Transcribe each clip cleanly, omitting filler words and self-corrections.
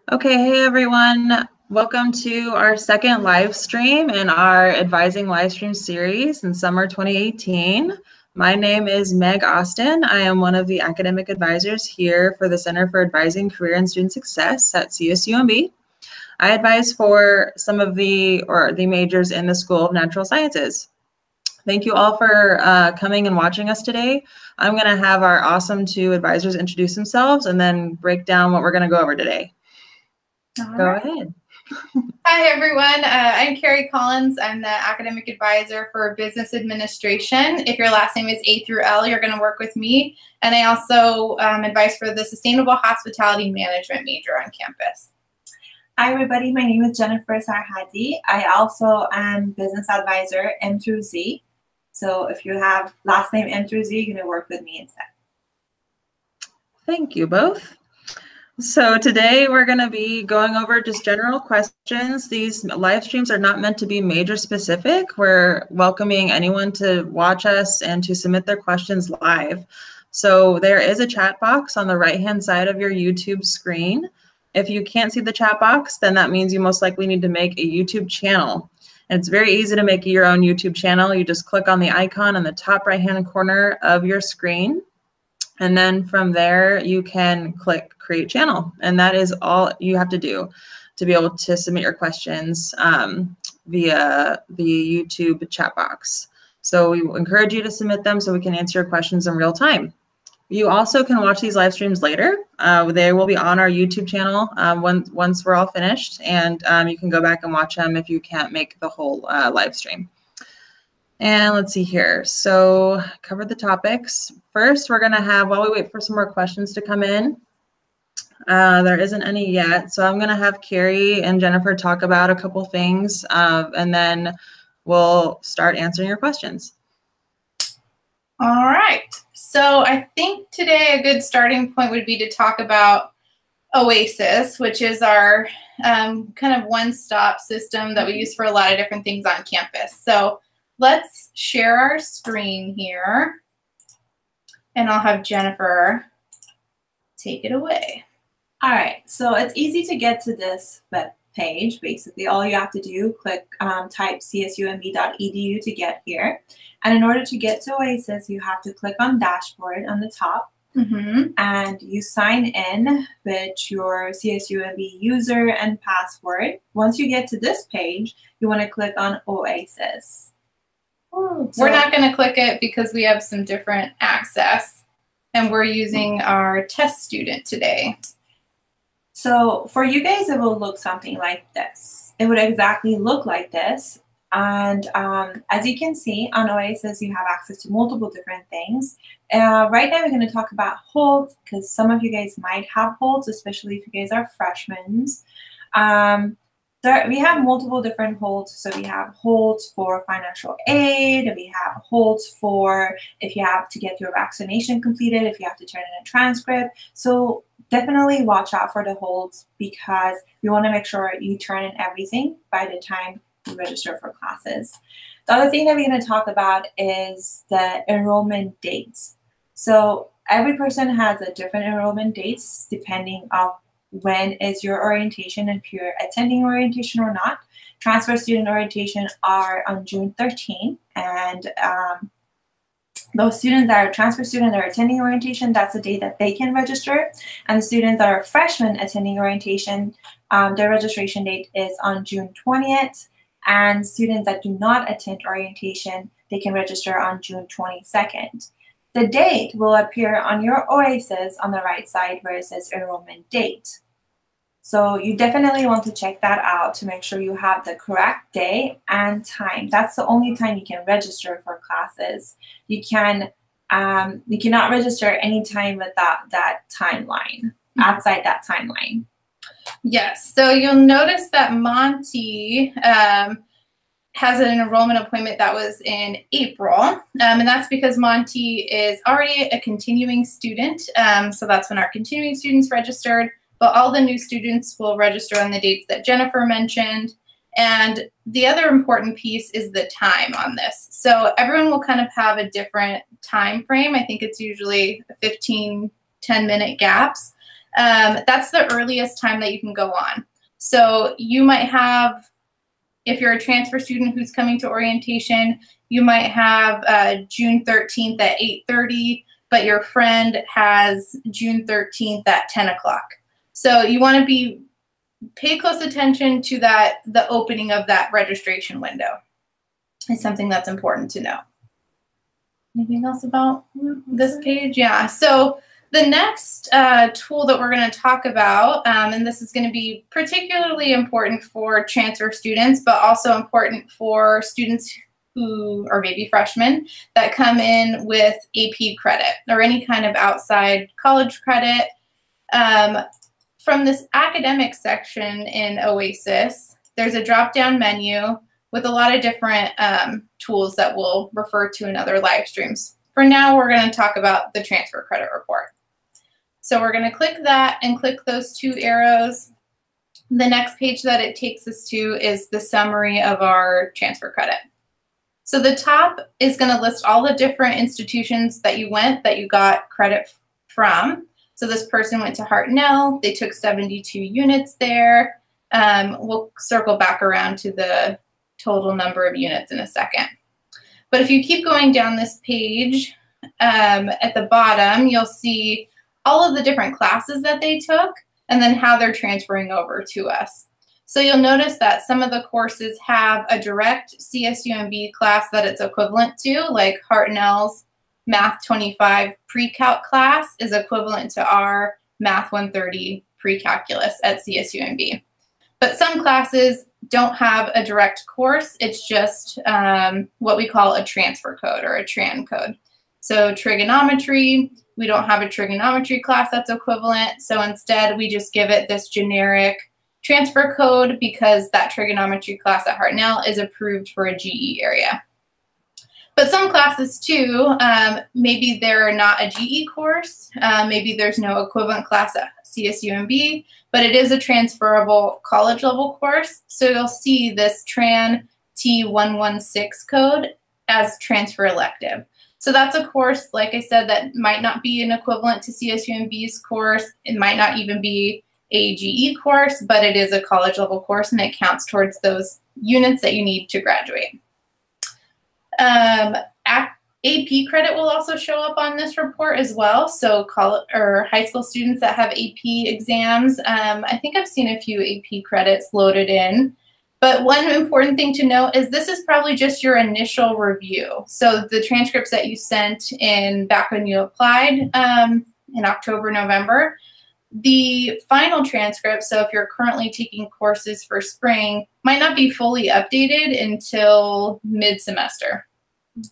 Okay, hey everyone. Welcome to our second live stream in our Advising Livestream series in summer 2018. My name is Meg Austin. I am one of the academic advisors here for the Center for Advising Career and Student Success at CSUMB. I advise for some of the majors in the School of Natural Sciences. Thank you all for coming and watching us today. I'm going to have our awesome two advisors introduce themselves and then break down what we're going to go over today. Go ahead. Hi, everyone. I'm Carrie Collins. I'm the academic advisor for business administration. If your last name is A through L, you're going to work with me. And I also advise for the sustainable hospitality management major on campus. Hi, everybody. My name is Jennifer Sarhadi. I also am business advisor M through Z. So if you have last name M through Z, you're going to work with me instead. Thank you both. So today we're going to be going over just general questions. These live streams are not meant to be major specific. We're welcoming anyone to watch us and to submit their questions live. So there is a chat box on the right-hand side of your YouTube screen. If you can't see the chat box, then that means you most likely need to make a YouTube channel. And it's very easy to make your own YouTube channel. You just click on the icon in the top right-hand corner of your screen. And then from there, you can click Create Channel. And that is all you have to do to be able to submit your questions via the YouTube chat box. So we encourage you to submit them so we can answer your questions in real time. You also can watch these live streams later. They will be on our YouTube channel once we're all finished. And you can go back and watch them if you can't make the whole live stream. And let's see here. So covered the topics. First, we're going to have, while we wait for some more questions to come in, there isn't any yet. So I'm going to have Carrie and Jennifer talk about a couple things, and then we'll start answering your questions. All right. So I think today a good starting point would be to talk about Oasis, which is our kind of one-stop system that we use for a lot of different things on campus. So let's share our screen here, and I'll have Jennifer take it away. All right, so it's easy to get to this web page. Basically, all you have to do, type csumb.edu to get here. And in order to get to Oasis, you have to click on Dashboard on the top. And you sign in with your CSUMB user and password. Once you get to this page, you want to click on Oasis. We're not going to click it because we have some different access, and we're using our test student today. So for you guys, it will look something like this. It would exactly look like this. And as you can see, on Oasis, you have access to multiple different things. Right now, we're going to talk about holds, because some of you guys might have holds, especially if you guys are freshmen. We have multiple different holds. So we have holds for financial aid. We have holds for if you have to get your vaccination completed, if you have to turn in a transcript. So definitely watch out for the holds, because you want to make sure you turn in everything by the time you register for classes. The other thing that we're going to talk about is the enrollment dates. So every person has a different enrollment dates depending on when is your orientation, if you're attending orientation or not. Transfer student orientation are on June 13th, and those students that are transfer students that are attending orientation, that's the day that they can register. And the students that are freshmen attending orientation, their registration date is on June 20th. And students that do not attend orientation, they can register on June 22nd. The date will appear on your Oasis on the right side where it says enrollment date. So you definitely want to check that out to make sure you have the correct day and time. That's the only time you can register for classes. You cannot register anytime without that timeline, outside that timeline. Yes, so you'll notice that Monty has an enrollment appointment that was in April, and that's because Monty is already a continuing student, so that's when our continuing students registered, but all the new students will register on the dates that Jennifer mentioned. And the other important piece is the time on this. So everyone will kind of have a different time frame. I think it's usually 15, 10-minute gaps. That's the earliest time that you can go on. So you might have, if you're a transfer student who's coming to orientation, you might have June 13th at 8:30, but your friend has June 13th at 10 o'clock. So you want to pay close attention to the opening of that registration window. It's something that's important to know. Anything else about this page? Yeah, so the next tool that we're going to talk about, and this is going to be particularly important for transfer students, but also important for students who are maybe freshmen that come in with AP credit or any kind of outside college credit. From this academic section in OASIS, there's a drop-down menu with a lot of different tools that we'll refer to in other live streams. For now, we're going to talk about the transfer credit report. So we're going to click that and click those two arrows. The next page that it takes us to is the summary of our transfer credit. So the top is going to list all the different institutions that you got credit from. So this person went to Hartnell. They took 72 units there. We'll circle back around to the total number of units in a second. But if you keep going down this page, at the bottom, you'll see all of the different classes that they took and then how they're transferring over to us. So you'll notice that some of the courses have a direct CSUMB class that it's equivalent to, like Hartnell's Math 25 pre-calc class is equivalent to our Math 130 pre-calculus at CSUMB. But some classes don't have a direct course. It's just what we call a transfer code or a TRAN code. So trigonometry, we don't have a trigonometry class that's equivalent. So instead, we just give it this generic transfer code because that trigonometry class at Hartnell is approved for a GE area. But some classes too, maybe they're not a GE course, maybe there's no equivalent class at CSUMB, but it is a transferable college level course. So you'll see this TRAN T116 code as transfer elective. So that's a course, like I said, that might not be an equivalent to CSUMB's course. It might not even be a GE course, but it is a college level course and it counts towards those units that you need to graduate. AP credit will also show up on this report as well. So college or high school students that have AP exams, I think I've seen a few AP credits loaded in. But one important thing to note is this is probably just your initial review. So the transcripts that you sent in back when you applied in October, November, the final transcript, so if you're currently taking courses for spring, might not be fully updated until mid-semester.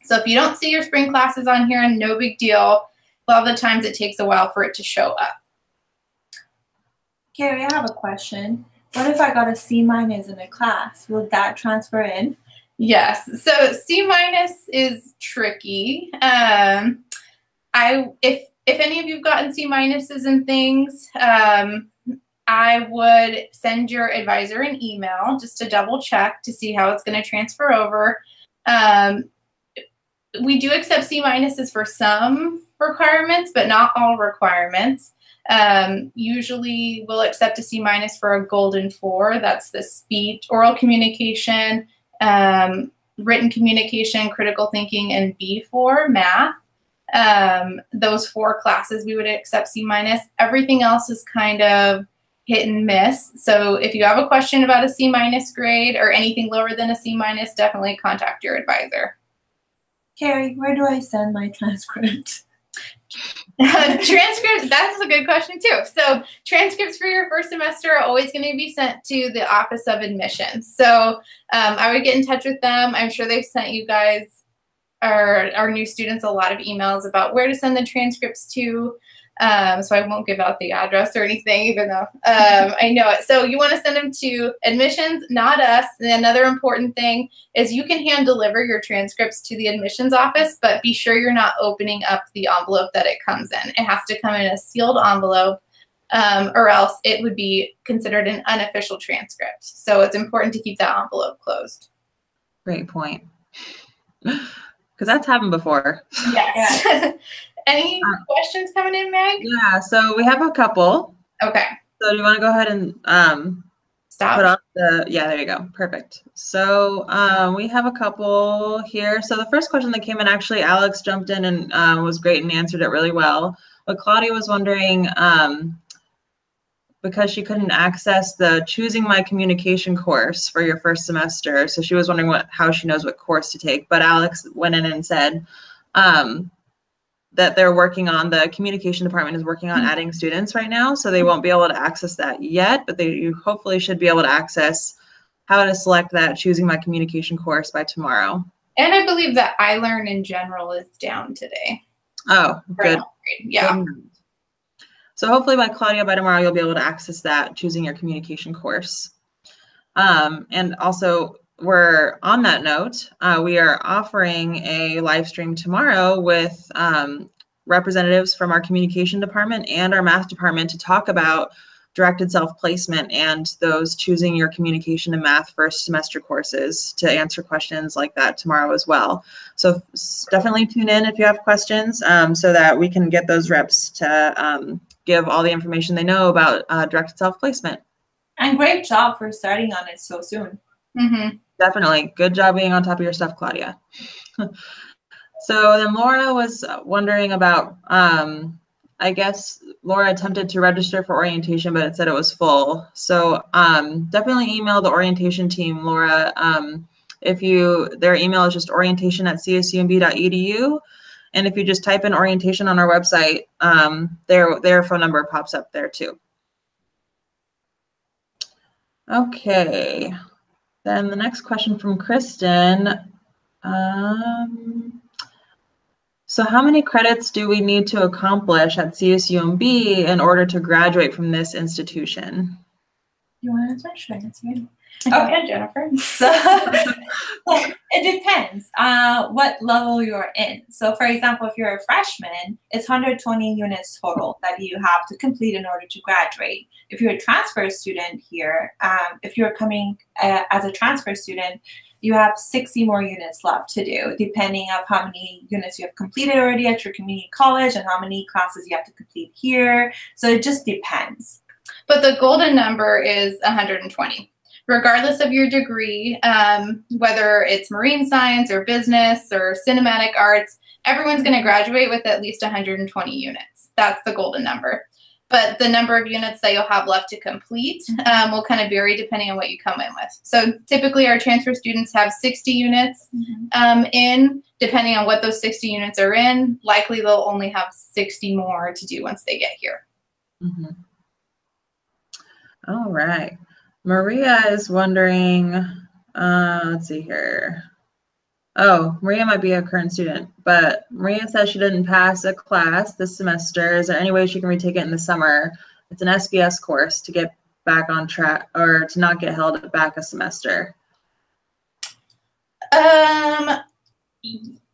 So if you don't see your spring classes on here, no big deal. A lot of the times it takes a while for it to show up. Carrie, I have a question. What if I got a C- in a class? Will that transfer in? Yes. So C- is tricky. If any of you've gotten C- and things, I would send your advisor an email just to double check to see how it's going to transfer over. We do accept C- for some requirements, but not all requirements. Usually we'll accept a C- for a golden 4. That's the speech, oral communication, written communication, critical thinking, and B4, math. Those 4 classes we would accept C-. Everything else is kind of hit and miss. So if you have a question about a C- grade or anything lower than a C-, definitely contact your advisor. Carrie, where do I send my transcript? Transcripts, that's a good question too. So transcripts for your first semester are always going to be sent to the Office of Admissions. So I would get in touch with them. I'm sure they've sent you guys, our new students, a lot of emails about where to send the transcripts to. So I won't give out the address or anything, even though I know it. So you want to send them to admissions, not us. And another important thing is you can hand deliver your transcripts to the admissions office, but be sure you're not opening up the envelope that it comes in. It has to come in a sealed envelope, or else it would be considered an unofficial transcript. So it's important to keep that envelope closed. Great point. Because that's happened before. Yes. Any questions coming in, Meg? Yeah, so we have a couple. Okay. So do you want to go ahead and Stop. put up the, yeah, there you go. Perfect. So we have a couple here. So the first question that came in, actually, Alex jumped in and was great and answered it really well. But Claudia was wondering, because she couldn't access the Choosing My Communication course for your first semester. So she was wondering how she knows what course to take. But Alex went in and said, that they're working on, the communication department is working on adding students right now, so they won't be able to access that yet, but you hopefully should be able to access how to select that Choosing My Communication course by tomorrow. And I believe that iLearn in general is down today. Oh, good. Yeah. Good. So hopefully by tomorrow, you'll be able to access that Choosing Your Communication course. And also, we're on that note, we are offering a live stream tomorrow with representatives from our communication department and our math department to talk about directed self-placement and those Choosing Your Communication and Math first semester courses, to answer questions like that tomorrow as well. So definitely tune in if you have questions, so that we can get those reps to give all the information they know about directed self-placement. And great job for starting on it so soon. Mm-hmm. Definitely. Good job being on top of your stuff, Claudia. So then Laura was wondering about, I guess Laura attempted to register for orientation, but it said it was full. So definitely email the orientation team, Laura. Their email is just orientation@csumb.edu. And if you just type in orientation on our website, their phone number pops up there too. Okay. Then the next question from Kristen. So how many credits do we need to accomplish at CSUMB in order to graduate from this institution? You want to answer? Should I answer you? Okay, Jennifer. So it depends what level you're in. So for example, if you're a freshman, it's 120 units total that you have to complete in order to graduate. If you're a transfer student here, if you're coming as a transfer student, you have 60 more units left to do, depending on how many units you have completed already at your community college and how many classes you have to complete here. So it just depends. But the golden number is 120. Regardless of your degree, whether it's marine science or business or cinematic arts, everyone's going to graduate with at least 120 units. That's the golden number. But the number of units that you'll have left to complete will kind of vary depending on what you come in with. So typically our transfer students have 60 units in. Depending on what those 60 units are in, likely they'll only have 60 more to do once they get here. Mm-hmm. All right. Maria is wondering, let's see here. Oh, Maria might be a current student, but Maria says she didn't pass a class this semester. Is there any way she can retake it in the summer? It's an SBS course to get back on track, or to not get held back a semester.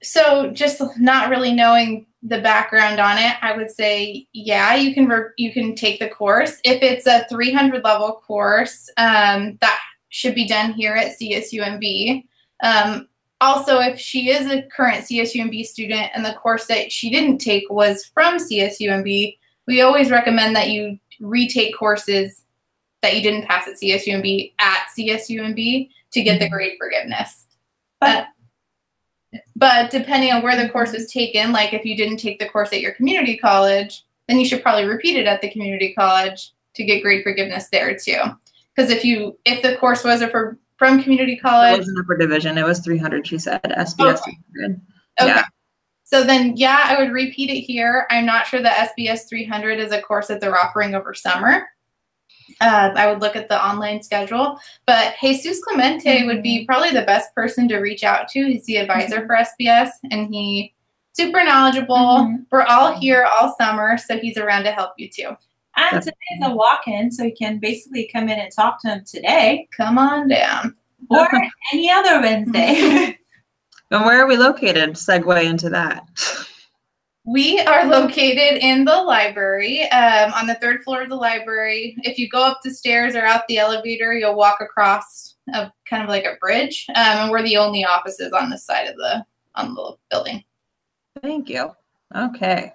So just not really knowing the background on it, I would say, yeah, you can take the course. If it's a 300 level course, that should be done here at CSUMB. Also, if she is a current CSUMB student and the course that she didn't take was from CSUMB, we always recommend that you retake courses that you didn't pass at CSUMB to get the grade forgiveness. But depending on where the course was taken, like if you didn't take the course at your community college, then you should probably repeat it at the community college to get grade forgiveness there too. Because if the course was from community college, it was an upper division. It was 300. She said SBS 300. Okay. Yeah. So then, yeah, I would repeat it here. I'm not sure that SBS 300 is a course that they're offering over summer. I would look at the online schedule, but Jesus Clemente would be probably the best person to reach out to. He's the advisor for SBS, and he's super knowledgeable. We're all here all summer, so he's around to help you too. And today's a walk-in, so you can basically come in and talk to him today. Come on down. Or any other Wednesday. And where are we located? Segue into that. We are located in the library, on the 3rd floor of the library. If you go up the stairs or out the elevator, you'll walk across kind of like a bridge, and we're the only offices on this side of the building. Thank you. Okay.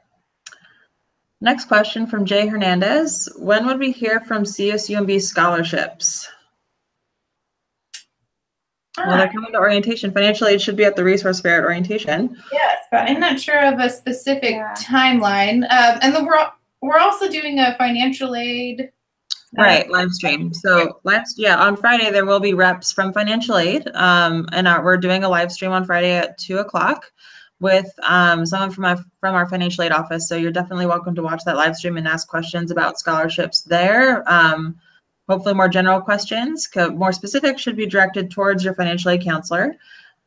Next question from Jay Hernandez. When would we hear from CSUMB scholarships? Well, they're coming to orientation. Financial aid should be at the resource fair at orientation. Yes, but I'm not sure of a specific timeline. And then we're also doing a financial aid. Right, live stream. So on Friday there will be reps from financial aid, and we're doing a live stream on Friday at 2 o'clock with someone from our financial aid office. So you're definitely welcome to watch that live stream and ask questions about scholarships there. Hopefully more general questions. More specific should be directed towards your financial aid counselor.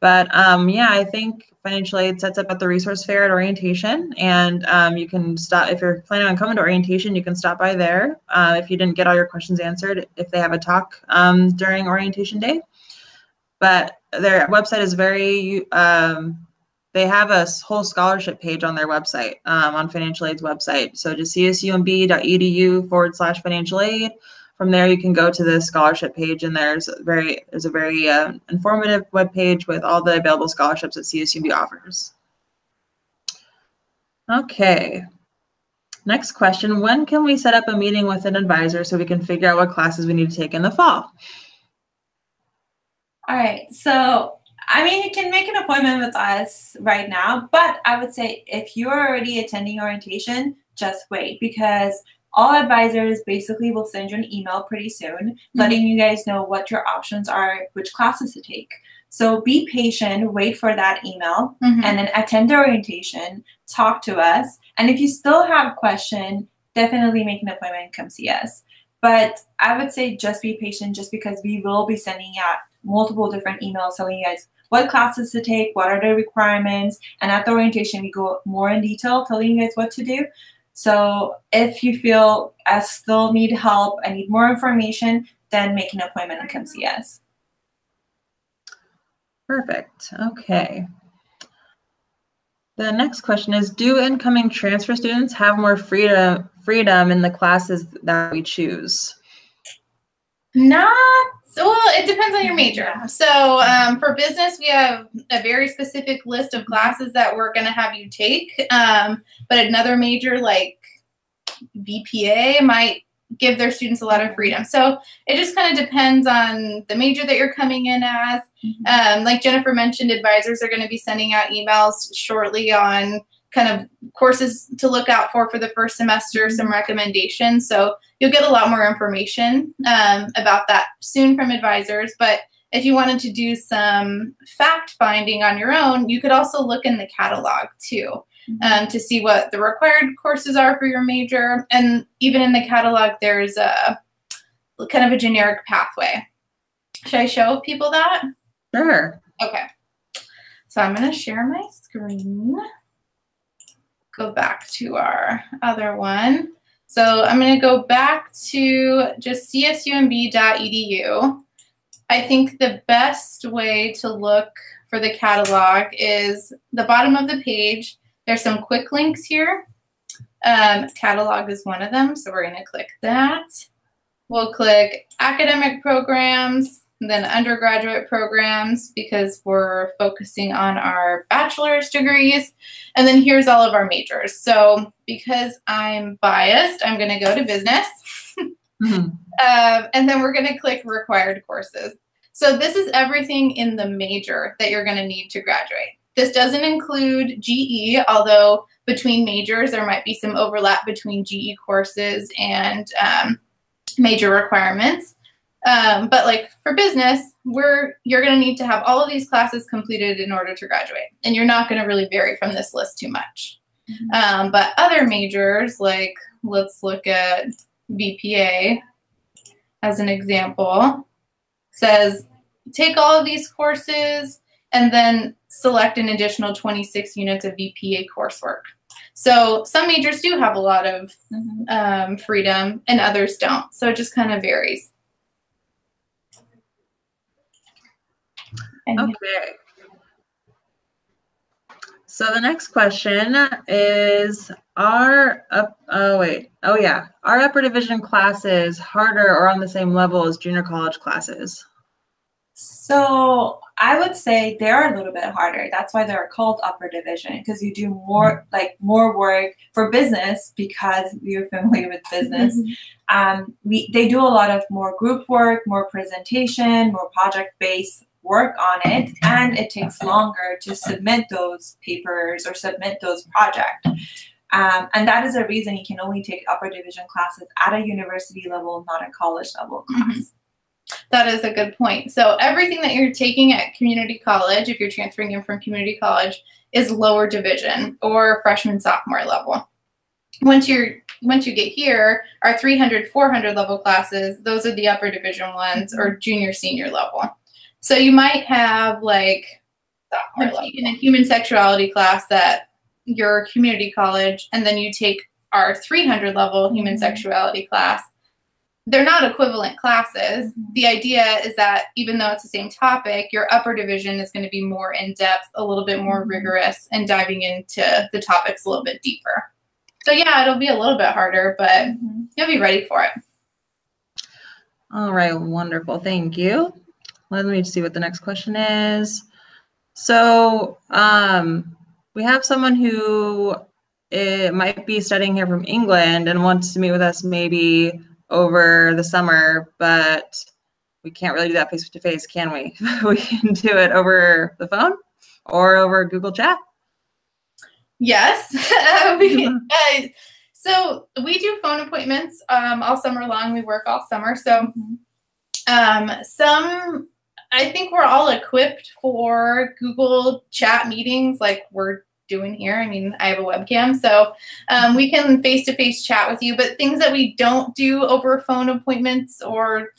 But yeah, I think financial aid sets up at the resource fair at orientation, and you can stop if you're planning on coming to orientation. You can stop by there if you didn't get all your questions answered. If they have a talk during orientation day, but their website is very. They have a whole scholarship page on their website, on financial aid's website. So just csumb.edu/financial aid. From there, you can go to the scholarship page, and there's a very informative web page with all the available scholarships that CSUMB offers. Okay. Next question: when can we set up a meeting with an advisor so we can figure out what classes we need to take in the fall? All right. So, I mean, you can make an appointment with us right now, but I would say if you're already attending orientation, just wait, because all advisors basically will send you an email pretty soon, letting you guys know what your options are, which classes to take. So be patient, wait for that email, and then attend the orientation, talk to us. And if you still have a question, definitely make an appointment and come see us. But I would say just be patient, just because we will be sending out multiple different emails telling you guys what classes to take, what are the requirements. And at the orientation, we go more in detail, telling you guys what to do. So if you feel I still need help, I need more information, then make an appointment and come see us. Perfect. Okay. The next question is, do incoming transfer students have more freedom in the classes that we choose? Well, it depends on your major. So for business, we have a very specific list of classes that we're going to have you take. But another major like BPA might give their students a lot of freedom. So it just kind of depends on the major that you're coming in as. Like Jennifer mentioned, advisors are going to be sending out emails shortly on kind of courses to look out for the first semester, some recommendations. So you'll get a lot more information about that soon from advisors. But if you wanted to do some fact finding on your own, you could also look in the catalog too, to see what the required courses are for your major. And even in the catalog, there's a kind of a generic pathway. Should I show people that? Sure. Okay. So I'm going to share my screen. Go back to our other one. So I'm going to go back to just csumb.edu. I think the best way to look for the catalog is the bottom of the page. There's some quick links here. Catalog is one of them, so we're going to click that. We'll click academic programs, and then undergraduate programs, because we're focusing on our bachelor's degrees. And then here's all of our majors. So because I'm biased, I'm going to go to business. And then we're going to click required courses. So this is everything in the major that you're going to need to graduate. This doesn't include GE, although between majors there might be some overlap between GE courses and major requirements. But like for business, you're going to need to have all of these classes completed in order to graduate. And you're not going to really vary from this list too much. But other majors, like let's look at BPA as an example, says take all of these courses and then select an additional 26 units of BPA coursework. So some majors do have a lot of freedom and others don't. So it just kind of varies. Okay. So the next question is, are upper division classes harder or on the same level as junior college classes? So I would say they're a little bit harder. That's why they're called upper division, because you do more work for business, because we're familiar with business. They do a lot of more group work, more presentation, more project-based work on it, and it takes longer to submit those papers or submit those projects. And that is a reason you can only take upper division classes at a university level, not a college level class. That is a good point. So everything that you're taking at community college, if you're transferring in from community college, is lower division or freshman, sophomore level. Once you get here, our 300, 400 level classes, those are the upper division ones, or junior, senior level. So you might have like taken a human sexuality class at your community college, and then you take our 300 level human sexuality class. They're not equivalent classes. The idea is that even though it's the same topic, your upper division is going to be more in-depth, a little bit more rigorous, and diving into the topics a little bit deeper. So yeah, it'll be a little bit harder, but you'll be ready for it. All right, wonderful. Thank you. Let me see what the next question is. So we have someone who might be studying here from England and wants to meet with us maybe over the summer, but we can't really do that face-to-face, can we? We can do it over the phone or over Google Chat. Yes. So we do phone appointments all summer long. We work all summer. So I think we're all equipped for Google Chat meetings like we're doing here. I mean, I have a webcam, so we can face-to-face chat with you, but things that we don't do over phone appointments or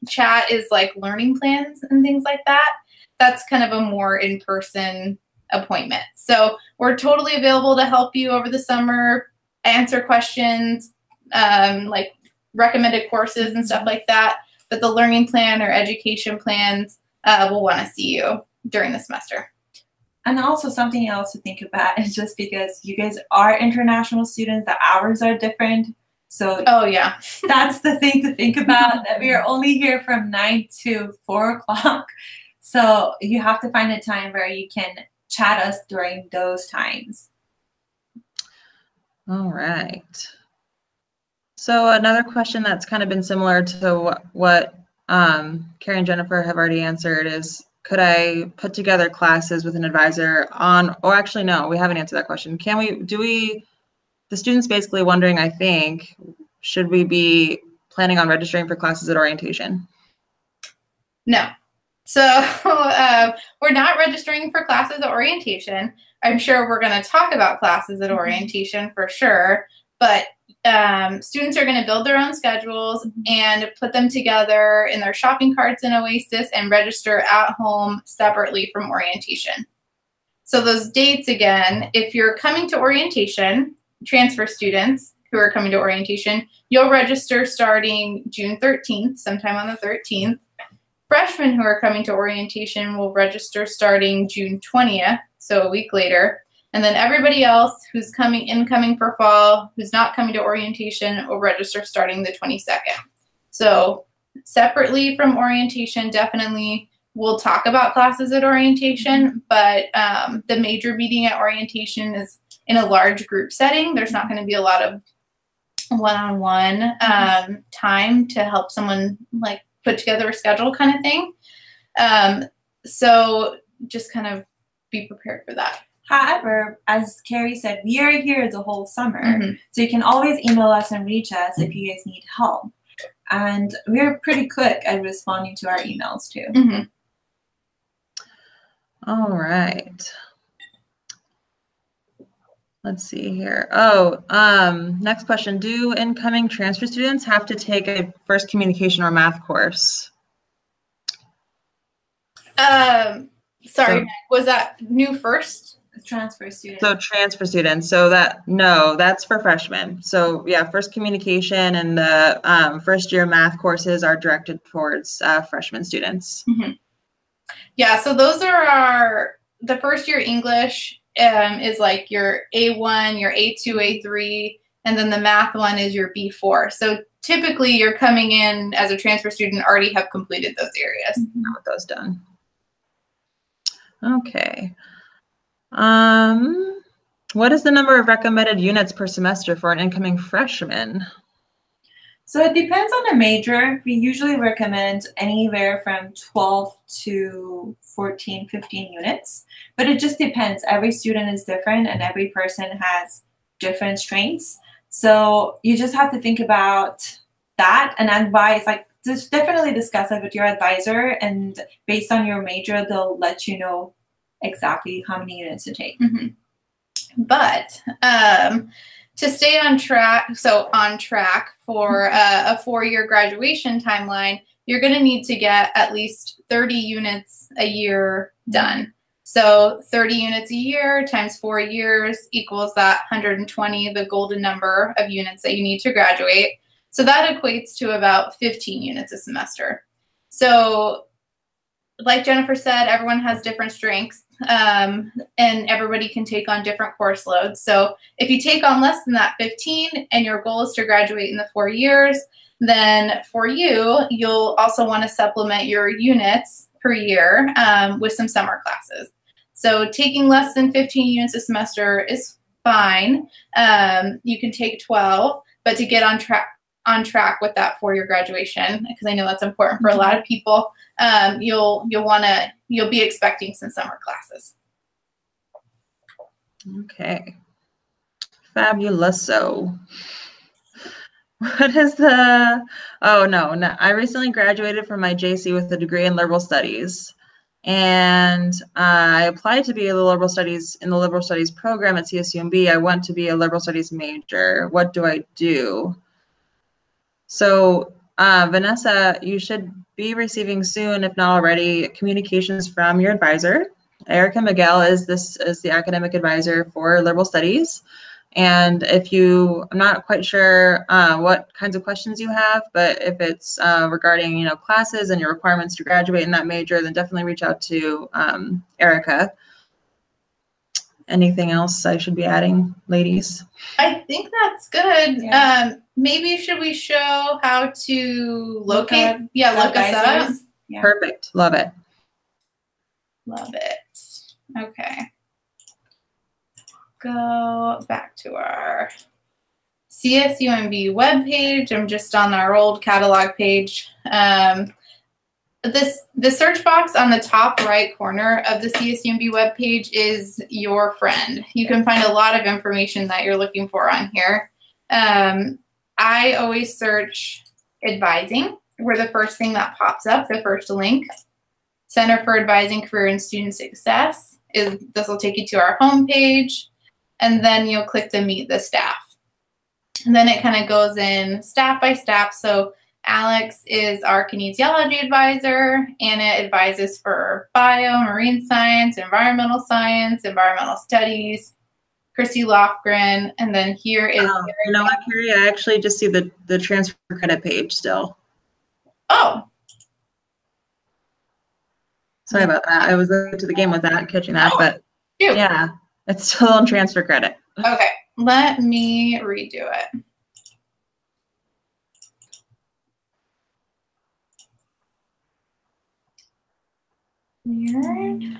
chat is like learning plans and things like that. That's kind of a more in-person appointment. So we're totally available to help you over the summer, answer questions, like recommended courses and stuff like that. But the learning plan or education plans will want to see you during the semester. And also something else to think about is just because you guys are international students, the hours are different. So yeah, that's the thing to think about, that we are only here from 9 to 4 o'clock. So you have to find a time where you can chat us during those times. All right. So another question that's kind of been similar to what Carrie and Jennifer have already answered is, could I put together classes with an advisor on, or actually, no, we haven't answered that question. The students basically wondering, I think, should we be planning on registering for classes at orientation? No. So we're not registering for classes at orientation. I'm sure we're going to talk about classes at orientation for sure, but students are going to build their own schedules and put them together in their shopping carts in Oasis and register at home separately from orientation. So those dates again, if you're coming to orientation, transfer students who are coming to orientation, you'll register starting June 13th, sometime on the 13th. Freshmen who are coming to orientation will register starting June 20th, so a week later. And then everybody else who's incoming for fall, who's not coming to orientation, will register starting the 22nd. So separately from orientation, definitely we'll talk about classes at orientation, but the major meeting at orientation is in a large group setting. There's not going to be a lot of one-on-one time to help someone like put together a schedule kind of thing. So just kind of be prepared for that. However, as Carrie said, we are here the whole summer. So you can always email us and reach us if you guys need help. And we're pretty quick at responding to our emails too. All right. Let's see here. Oh, next question. Do incoming transfer students have to take a first communication or math course? Sorry, was that new first? Transfer students. So transfer students. So that's for freshmen. So yeah, first communication and the first year math courses are directed towards freshman students. Yeah, so those are the first year English is like your A1, your A2, A3, and then the math one is your B4. So typically you're coming in as a transfer student, already have completed those areas. Got those done. Okay. What is the number of recommended units per semester for an incoming freshman? So it depends on the major. We usually recommend anywhere from 12 to 14, 15 units, but it just depends. Every student is different and every person has different strengths. So you just have to think about that and advise, like just definitely discuss it with your advisor, and based on your major, they'll let you know exactly how many units to take. Mm-hmm. But to stay on track, for a 4-year graduation timeline, you're going to need to get at least 30 units a year done. So 30 units a year times 4 years equals that 120, the golden number of units that you need to graduate. So that equates to about 15 units a semester. So like Jennifer said, everyone has different strengths, and everybody can take on different course loads. So if you take on less than that 15 and your goal is to graduate in the 4 years, then for you, you'll also want to supplement your units per year with some summer classes. So taking less than 15 units a semester is fine. You can take 12, but to get on track with that 4-year graduation, because I know that's important for a lot of people, you'll be expecting some summer classes. Okay, fabuloso. What is the? Oh no! I recently graduated from my JC with a degree in liberal studies, and I applied to be in the liberal studies program at CSUMB. I want to be a liberal studies major. What do I do? So Vanessa, you should be receiving soon, if not already, communications from your advisor. Erica Miguel is the academic advisor for liberal studies. And I'm not quite sure what kinds of questions you have, but if it's regarding classes and your requirements to graduate in that major, then definitely reach out to Erica. Anything else I should be adding, ladies? I think that's good. Yeah. Maybe should we show how to locate? Look us up. Yeah. Perfect. Love it. Love it. Okay. Go back to our CSUMB webpage. I'm just on our old catalog page. The search box on the top right corner of the CSUMB webpage is your friend. You can find a lot of information that you're looking for on here. I always search advising. We're the first thing that pops up, the first link. Center for Advising Career and Student Success. This will take you to our homepage, and then you'll click to meet the staff. And then it kind of goes in staff by staff. So Alex is our kinesiology advisor. Anna advises for bio, marine science, environmental studies. Chrissy Lofgren, and then here is. You know what, Carrie? I actually just see the transfer credit page still. Oh. Sorry about that. I was late to the game with that, catching that, but Cute. Yeah, it's still on transfer credit. Okay, let me redo it. Weird.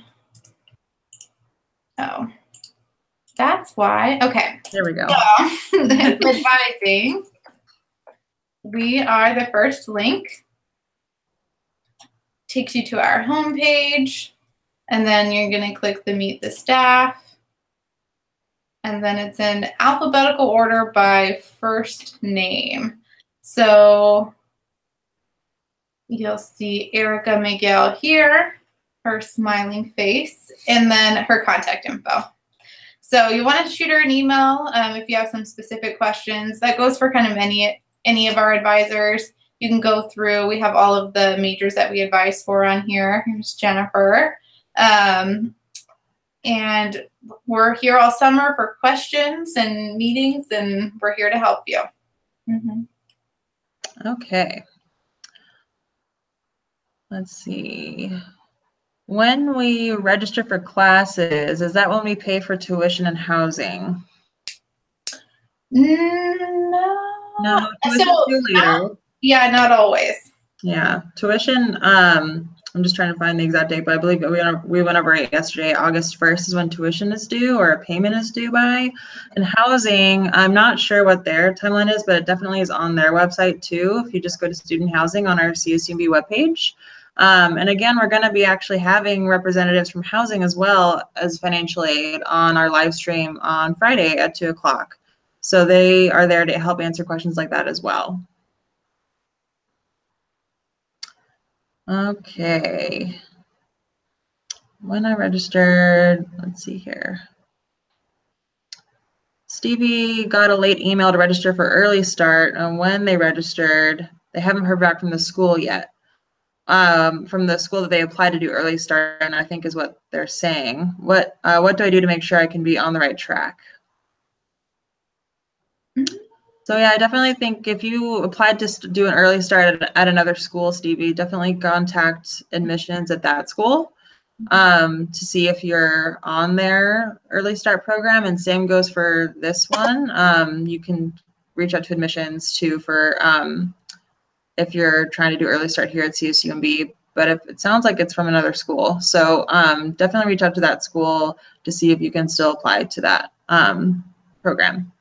Oh, that's why. Okay. There we go. So, advising. We are the first link. Takes you to our homepage, and then you're going to click the Meet the Staff. And then it's in alphabetical order by first name. So you'll see Erica Miguel here, her smiling face, and then her contact info. So you want to shoot her an email if you have some specific questions. That goes for kind of any of our advisors. You can go through. We have all of the majors that we advise for on here. Here's Jennifer. And we're here all summer for questions and meetings, and we're here to help you. Mm-hmm. Okay. Let's see. When we register for classes, is that when we pay for tuition and housing? No. No, tuition So, due later. Yeah, not always. Yeah, tuition, I'm just trying to find the exact date, but I believe we went over it yesterday. August 1st is when tuition is due or a payment is due by. And housing, I'm not sure what their timeline is, but it definitely is on their website too. If you just go to student housing on our CSUMB webpage. And again, we're going to be actually having representatives from housing as well as financial aid on our live stream on Friday at 2 o'clock. So they are there to help answer questions like that as well. Okay. When I registered, let's see here. Stevie got a late email to register for early start, and when they registered, they haven't heard back from the school yet. From the school that they applied to do early start, and I think is what they're saying. What do I do to make sure I can be on the right track? So yeah, I definitely think if you applied to do an early start at another school, Stevie, definitely contact admissions at that school to see if you're on their early start program. And same goes for this one. You can reach out to admissions too for if you're trying to do early start here at CSUMB. But if it sounds like it's from another school, so definitely reach out to that school to see if you can still apply to that program.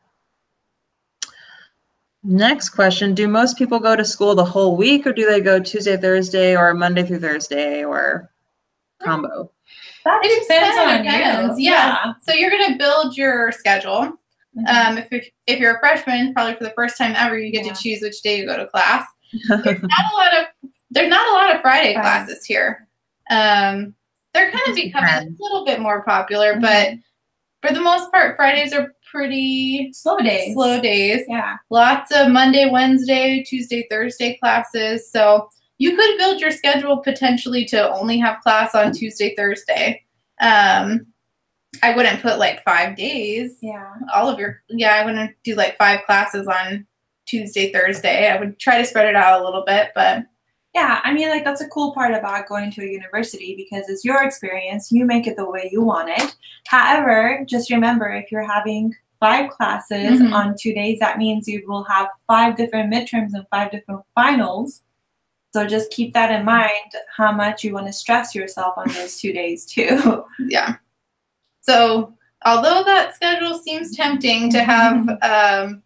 Next question, do most people go to school the whole week, or do they go Tuesday, Thursday, or Monday through Thursday, or combo? That depends. Yeah. So you're going to build your schedule. If you're a freshman, probably for the first time ever, you get to choose which day you go to class. There's not a lot of Friday classes here. They're kind of becoming a little bit more popular, but for the most part, Fridays are pretty slow days. Yeah. Lots of Monday, Wednesday, Tuesday, Thursday classes. So you could build your schedule potentially to only have class on Tuesday, Thursday. I wouldn't put like 5 days. Yeah. I wouldn't do like 5 classes on Tuesday, Thursday. I would try to spread it out a little bit, but yeah, I mean, like, that's a cool part about going to a university because it's your experience. You make it the way you want it. However, just remember, if you're having 5 classes on 2 days, that means you will have 5 different midterms and 5 different finals. So just keep that in mind, how much you want to stress yourself on those 2 days too. Yeah. So although that schedule seems tempting to have,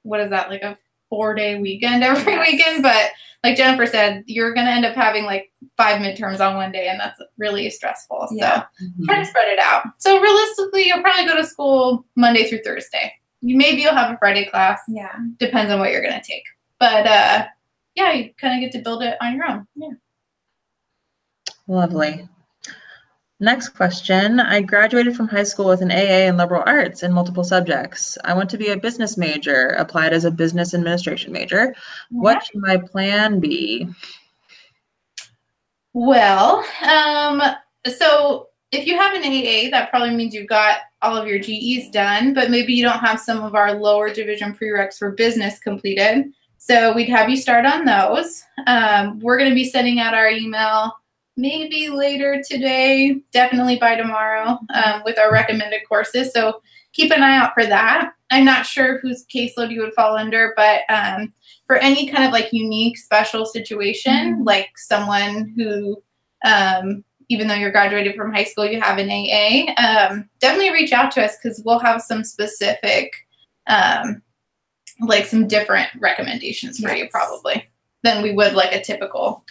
what is that, like a 4-day weekend every weekend, but like Jennifer said, you're going to end up having like 5 midterms on one day, and that's really stressful. So try to spread it out. So realistically, you'll probably go to school Monday through Thursday. Maybe you'll have a Friday class. Yeah. Depends on what you're going to take. But yeah, you kind of get to build it on your own. Yeah. Lovely. Next question. I graduated from high school with an AA in liberal arts in multiple subjects. I want to be a business major, applied as a business administration major. Yeah. What should my plan be? Well, so if you have an AA, that probably means you've got all of your GEs done, but maybe you don't have some of our lower division prereqs for business completed. So we'd have you start on those. We're going to be sending out our email maybe later today, definitely by tomorrow, with our recommended courses. So keep an eye out for that. I'm not sure whose caseload you would fall under, but for any kind of like unique special situation, like someone who, even though you're graduated from high school, you have an AA, definitely reach out to us because we'll have some specific, like some different recommendations for you probably than we would like a typical.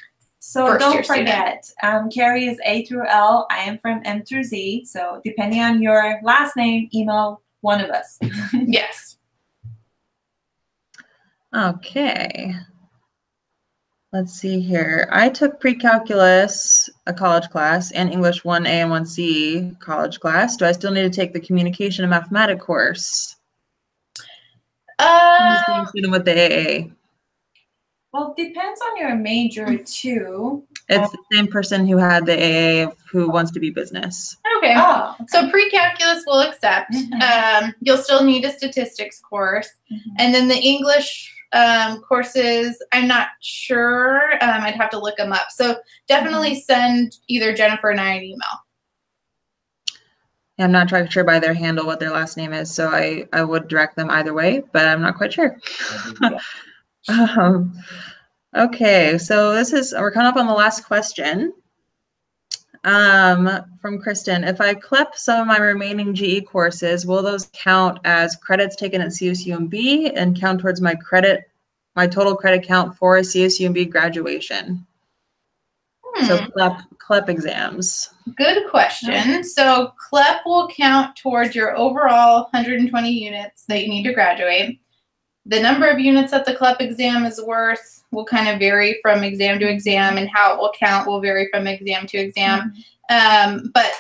So don't forget, Carrie is A through L. I am from M through Z. So depending on your last name, email one of us. Yes. Okay. Let's see here. I took pre-calculus, a college class, and English 1A and 1C college class. Do I still need to take the communication and mathematics course? I'm the same student with the AA. Well, it depends on your major too. It's the same person who had the AA who wants to be business. Okay. So pre-calculus we'll accept. You'll still need a statistics course. And then the English courses, I'm not sure. I'd have to look them up. So definitely send either Jennifer and I an email. I'm not quite sure by their handle what their last name is, so I would direct them either way, but I'm not quite sure. Okay, so we're coming up on the last question. From Kristen, if I CLEP some of my remaining GE courses, will those count as credits taken at CSUMB and count towards my total credit count for a CSUMB graduation? So CLEP exams. Good question. So CLEP will count towards your overall 120 units that you need to graduate. The number of units that the CLEP exam is worth will kind of vary from exam to exam, and how it will count will vary from exam to exam. But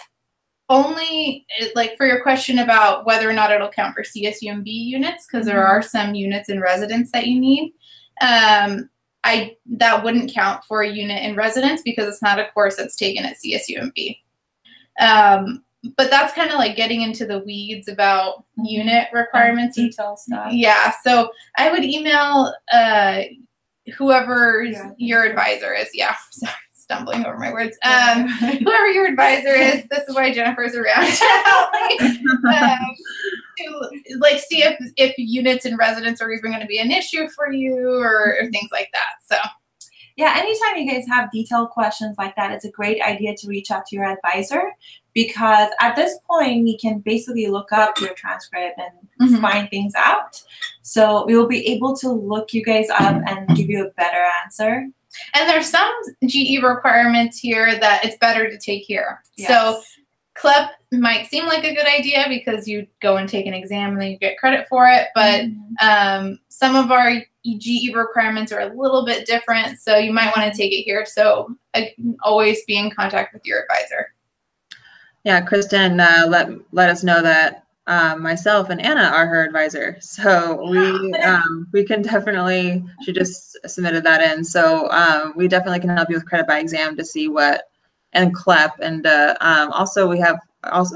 only, like, for your question about whether or not it'll count for CSUMB units, because there are some units in residence that you need, that wouldn't count for a unit in residence because it's not a course that's taken at CSUMB. But that's kind of like getting into the weeds about unit requirements. Detail stuff. Yeah, so I would email whoever your advisor is. Yeah, sorry, stumbling over my words. Whoever your advisor is, this is why Jennifer's around to help me. To like see if units in residence are even going to be an issue for you or things like that. So. Yeah, anytime you guys have detailed questions like that, it's a great idea to reach out to your advisor, because at this point, we can basically look up your transcript and find things out. So we will be able to look you guys up and give you a better answer. And there's some GE requirements here that it's better to take here. Yes. So CLEP might seem like a good idea because you go and take an exam and then you get credit for it. But some of our GE requirements are a little bit different, so you might want to take it here. So always be in contact with your advisor. Yeah, Kristen let us know that myself and Anna are her advisor. So we can definitely, she just submitted that in. So we definitely can help you with credit by exam to see what, and CLEP. And also we have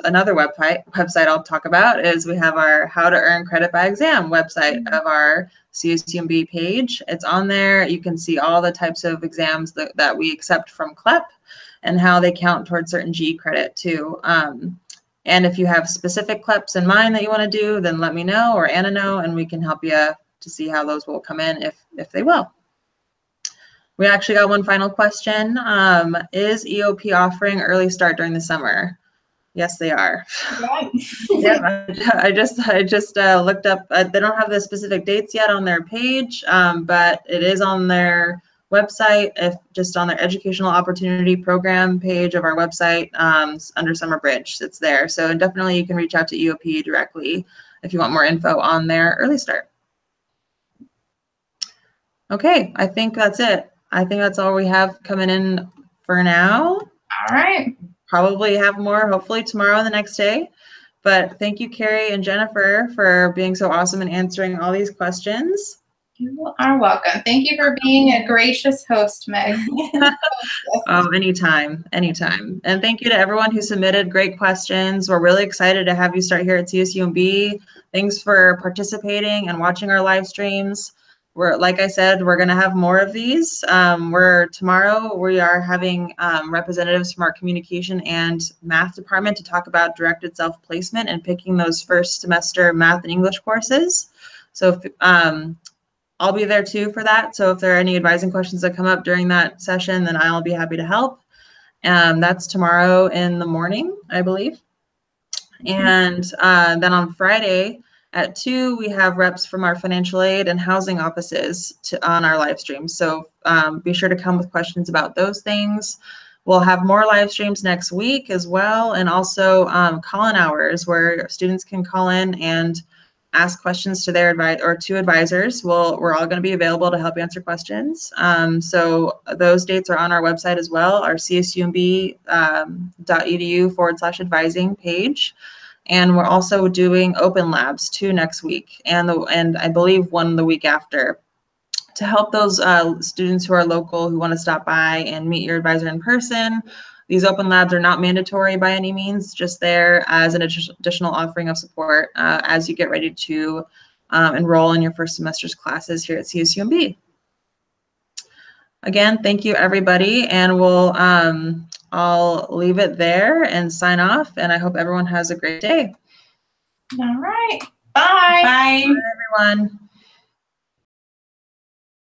another website I'll talk about is we have our How to Earn Credit by Exam website of our CSUMB page. It's on there. You can see all the types of exams that we accept from CLEP and how they count towards certain GE credit too. And if you have specific CLEPs in mind that you want to do, then let me know or Anna know, and we can help you to see how those will come in if they will. We actually got one final question. Is EOP offering early start during the summer? Yes, they are. Right. Yeah, I just looked up. They don't have the specific dates yet on their page, but it is on their website. If just on their educational opportunity program page of our website under Summer Bridge, it's there. So definitely you can reach out to EOP directly if you want more info on their early start. Okay, I think that's it. I think that's all we have coming in for now. All right. Probably have more, hopefully tomorrow and the next day. But thank you, Carrie and Jennifer, for being so awesome and answering all these questions. You are welcome. Thank you for being a gracious host, Meg. Oh, anytime, anytime. And thank you to everyone who submitted great questions. We're really excited to have you start here at CSUMB. Thanks for participating and watching our live streams. Like I said, we're going to have more of these. Tomorrow we are having representatives from our communication and math department to talk about directed self-placement and picking those first semester math and English courses. So I'll be there too for that. So if there are any advising questions that come up during that session, then I'll be happy to help. That's tomorrow in the morning, I believe. And then on Friday, at 2, we have reps from our financial aid and housing offices on our live stream. So be sure to come with questions about those things. We'll have more live streams next week as well, and also call-in hours where students can call in and ask questions to their advisors. We're all going to be available to help answer questions. So those dates are on our website as well, our csumb.edu/advising page. And we're also doing open labs 2 next week, and I believe 1 the week after, to help those students who are local who want to stop by and meet your advisor in person. These open labs are not mandatory by any means, just there as an additional offering of support as you get ready to enroll in your first semester's classes here at CSUMB. Again, thank you everybody, and we'll I'll leave it there and sign off, and I hope everyone has a great day. All right. Bye. Bye. Bye, everyone.